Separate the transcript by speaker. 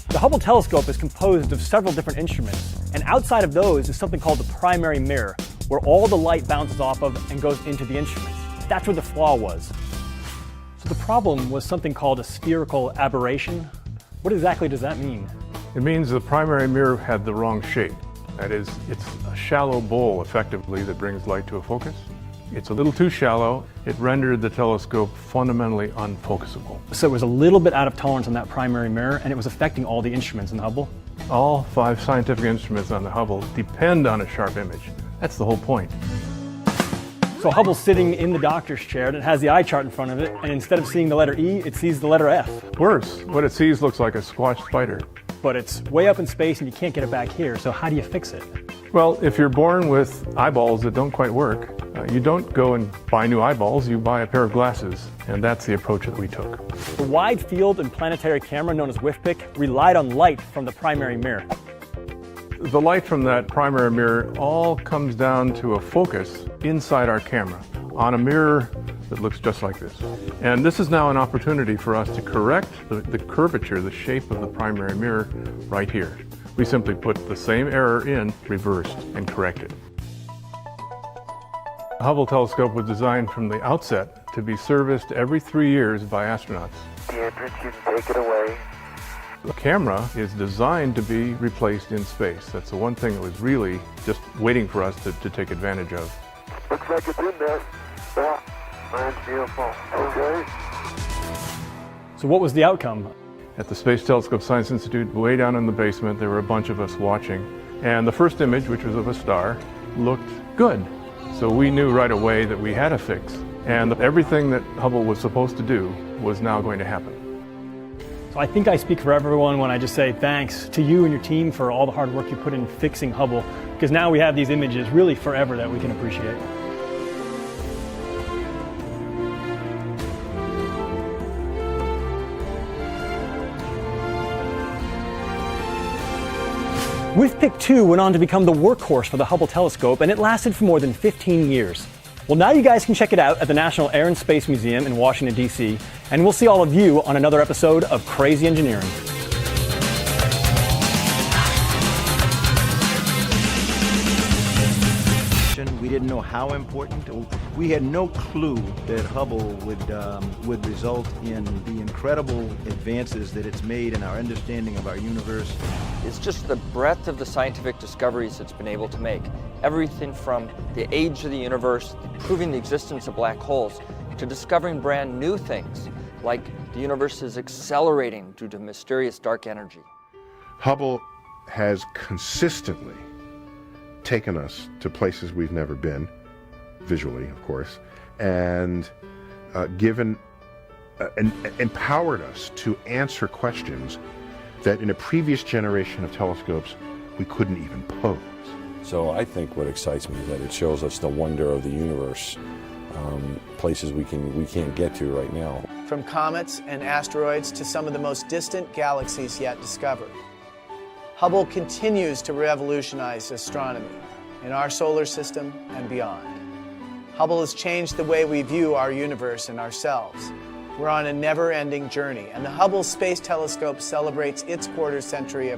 Speaker 1: The Hubble telescope is composed of several different instruments, and outside of those is something called the primary mirror, where all the light bounces off of and goes into the instruments. That's where the flaw was. So the problem was something called a spherical aberration. What exactly does that mean?
Speaker 2: It means the primary mirror had the wrong shape. That is, it's a shallow bowl, effectively, that brings light to a focus. It's a little too shallow. It rendered the telescope fundamentally unfocusable.
Speaker 1: So it was a little bit out of tolerance on that primary mirror, and it was affecting all the instruments in the Hubble?
Speaker 2: All 5 scientific instruments on the Hubble depend on a sharp image. That's the whole point.
Speaker 1: So Hubble's sitting in the doctor's chair, and it has the eye chart in front of it, and instead of seeing the letter E, it sees the letter F.
Speaker 2: Worse, what it sees looks like a squashed spider.
Speaker 1: But it's way up in space, and you can't get it back here, so how do you fix it?
Speaker 2: Well, if you're born with eyeballs that don't quite work, you don't go and buy new eyeballs, you buy a pair of glasses, and that's the approach that we took.
Speaker 1: The wide field and planetary camera, known as WIFPIC, relied on light from the primary mirror.
Speaker 2: The light from that primary mirror all comes down to a focus inside our camera on a mirror that looks just like this. And this is now an opportunity for us to correct the curvature, the shape of the primary mirror right here. We simply put the same error in, reversed, and corrected. The Hubble telescope was designed from the outset to be serviced every 3 years by astronauts.
Speaker 3: Andrews, you can take it away.
Speaker 2: The camera is designed to be replaced in space. That's the one thing that was really just waiting for us to take advantage of.
Speaker 3: Looks like it's in there. Yeah, mine's beautiful. Okay.
Speaker 1: So what was the outcome?
Speaker 2: At the Space Telescope Science Institute, way down in the basement, there were a bunch of us watching. And the first image, which was of a star, looked good. So we knew right away that we had a fix. And everything that Hubble was supposed to do was now going to happen.
Speaker 1: So I think I speak for everyone when I just say thanks to you and your team for all the hard work you put in fixing Hubble, because now we have these images really forever that we can appreciate. WIFPIC 2 went on to become the workhorse for the Hubble telescope, and it lasted for more than 15 years. Well, now you guys can check it out at the National Air and Space Museum in Washington, D.C., and we'll see all of you on another episode of Crazy Engineering.
Speaker 4: We didn't know how important. We had no clue that Hubble would result in the incredible advances that it's made in our understanding of our universe.
Speaker 5: It's just the breadth of the scientific discoveries it's been able to make. Everything from the age of the universe, proving the existence of black holes, to discovering brand new things, like the universe is accelerating due to mysterious dark energy.
Speaker 6: Hubble has consistently taken us to places we've never been, visually, of course, and empowered us to answer questions that in a previous generation of telescopes we couldn't even pose.
Speaker 7: So I think what excites me is that it shows us the wonder of the universe, places we can't get to right now.
Speaker 8: From comets and asteroids to some of the most distant galaxies yet discovered. Hubble continues to revolutionize astronomy in our solar system and beyond. Hubble has changed the way we view our universe and ourselves. We're on a never-ending journey, and the Hubble Space Telescope celebrates its quarter century of